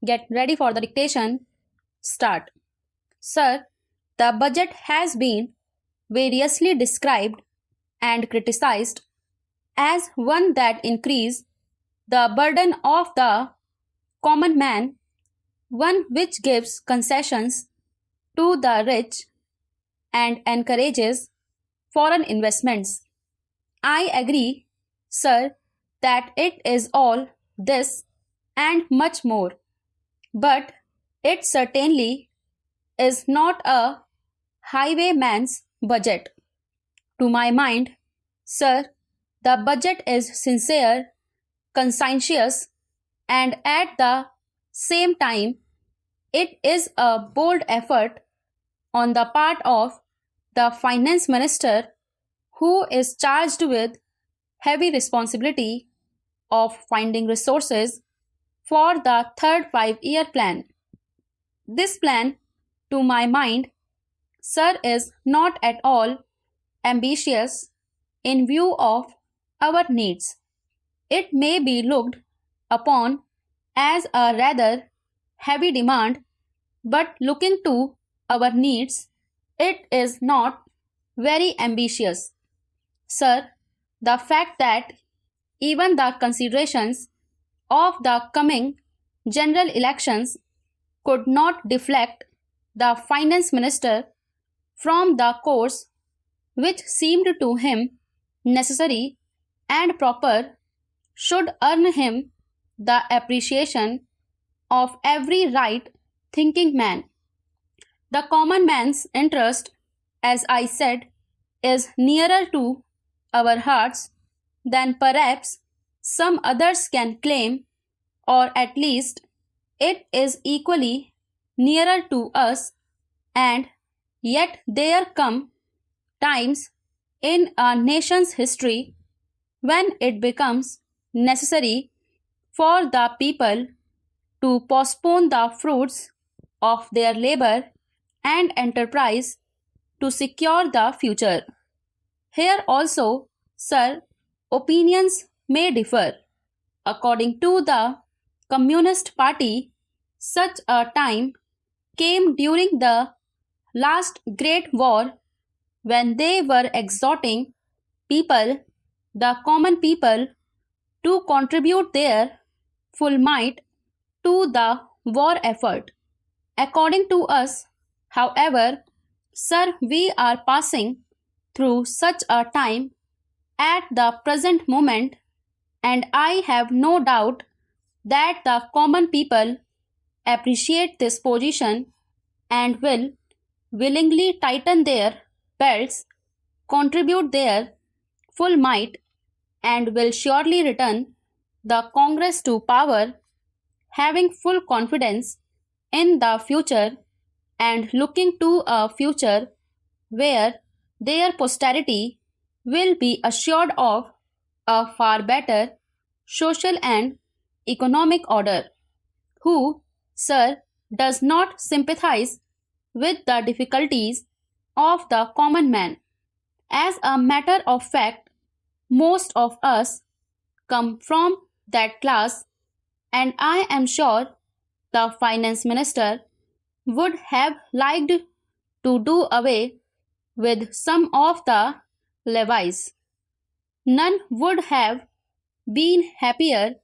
get ready for the dictation. Start. Sir, the budget has been variously described and criticized as one that increases the burden of the common man, one which gives concessions to the rich and encourages foreign investments. I agree, sir, that it is all this and much more, but it certainly is not a highwayman's budget. To my mind, sir, the budget is sincere, conscientious, and at the same time, it is a bold effort on the part of the finance minister, who is charged with heavy responsibility of finding resources for the third 5-year plan. This plan, to my mind, sir, is not at all ambitious in view of our needs. It may be looked upon as a rather heavy demand, but looking to our needs, it is not very ambitious. Sir, the fact that even the considerations of the coming general elections could not deflect the finance minister from the course which seemed to him necessary and proper should earn him the appreciation of every right-thinking man. The common man's interest, as I said, is nearer to our hearts than perhaps some others can claim, or at least it is equally nearer to us, and yet there come times in a nation's history when it becomes necessary for the people to postpone the fruits of their labor and enterprise to secure the future. Here also, sir, opinions may differ. According to the Communist Party, such a time came during the last Great War when they were exhorting people, the common people, to contribute their full might to the war effort. According to us, however, sir, we are passing through such a time at the present moment, and I have no doubt that the common people appreciate this position and will willingly tighten their belts, contribute their full might, and will surely return the Congress to power, having full confidence in the future and looking to a future where their posterity will be assured of a far better social and economic order. Who, sir, does not sympathize with the difficulties of the common man? As a matter of fact, most of us come from that class, and I am sure the finance minister would have liked to do away with some of the levies. None would have been happier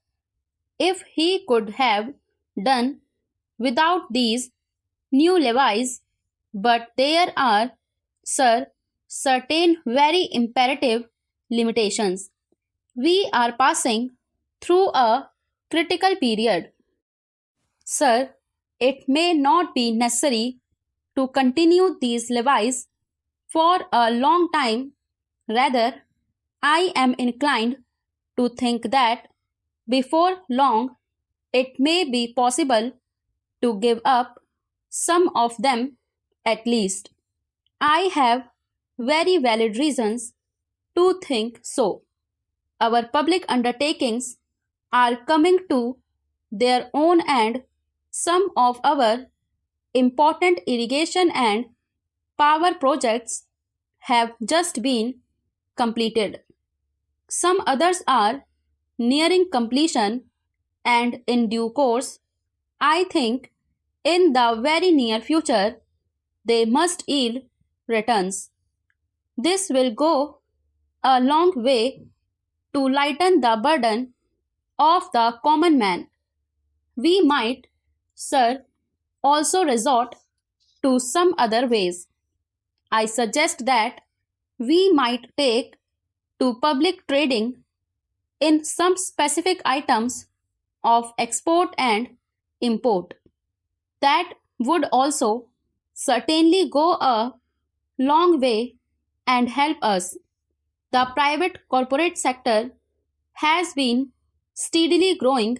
if he could have done without these new levies, but there are, sir, certain very imperative limitations. We are passing through a critical period. Sir, it may not be necessary to continue these levies for a long time. Rather, I am inclined to think that before long it may be possible to give up some of them at least. I have very valid reasons to think so. Our public undertakings are coming to their own, and some of our important irrigation and power projects have just been completed. Some others are nearing completion, and in due course I think in the very near future, they must yield returns. This will go a long way to lighten the burden of the common man. We might, sir, also resort to some other ways. I suggest that we might take to public trading in some specific items of export and import. That would also certainly go a long way and help us. The private corporate sector has been steadily growing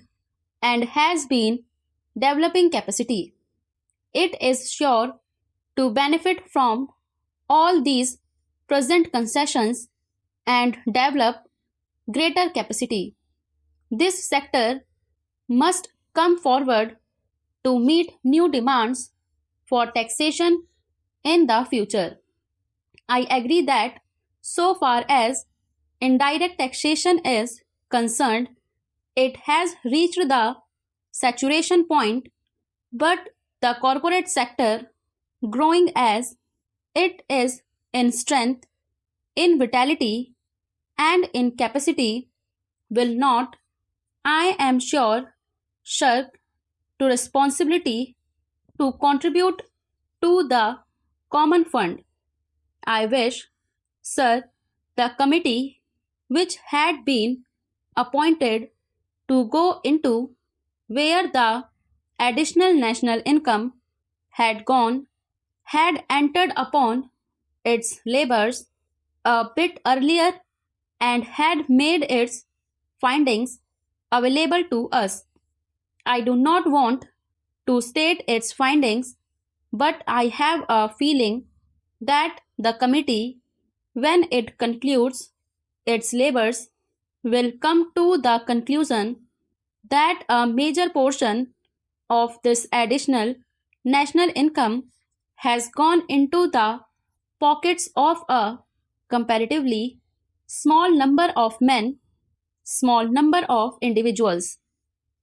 and has been developing capacity. It is sure to benefit from all these present concessions and develop greater capacity. This sector must come forward to meet new demands for taxation in the future. I agree that so far as indirect taxation is concerned, it has reached the saturation point, but the corporate sector, growing as it is in strength, in vitality, and in capacity, will not, I am sure, shirk to responsibility to contribute to the common fund. I wish, sir, the committee which had been appointed to go into where the additional national income had gone had entered upon its labors a bit earlier and had made its findings available to us. I do not want to state its findings, but I have a feeling that the committee, when it concludes its labors, will come to the conclusion that a major portion of this additional national income has gone into the pockets of a comparatively small number of men, small number of individuals,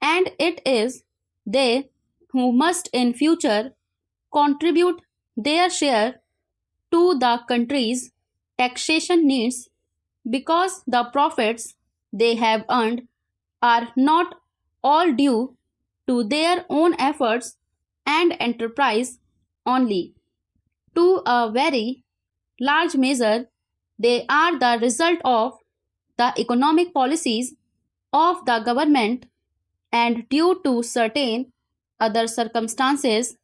and it is they who must in future contribute their share to the country's taxation needs because the profits they have earned are not all due to their own efforts and enterprise only. To a very large measure, they are the result of the economic policies of the government and due to certain other circumstances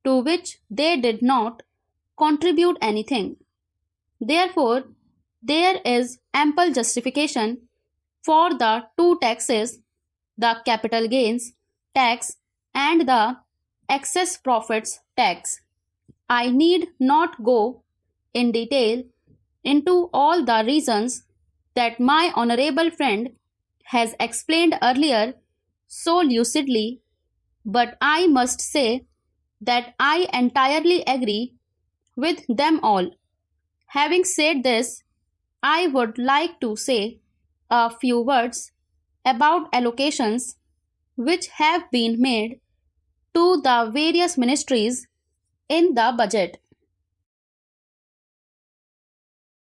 to which they did not contribute anything. Therefore, there is ample justification for the two taxes, the capital gains tax and the excess profits tax. I need not go in detail into all the reasons that my honorable friend has explained earlier so lucidly, but I must say that I entirely agree with them all. Having said this, I would like to say a few words about allocations which have been made to the various ministries in the budget.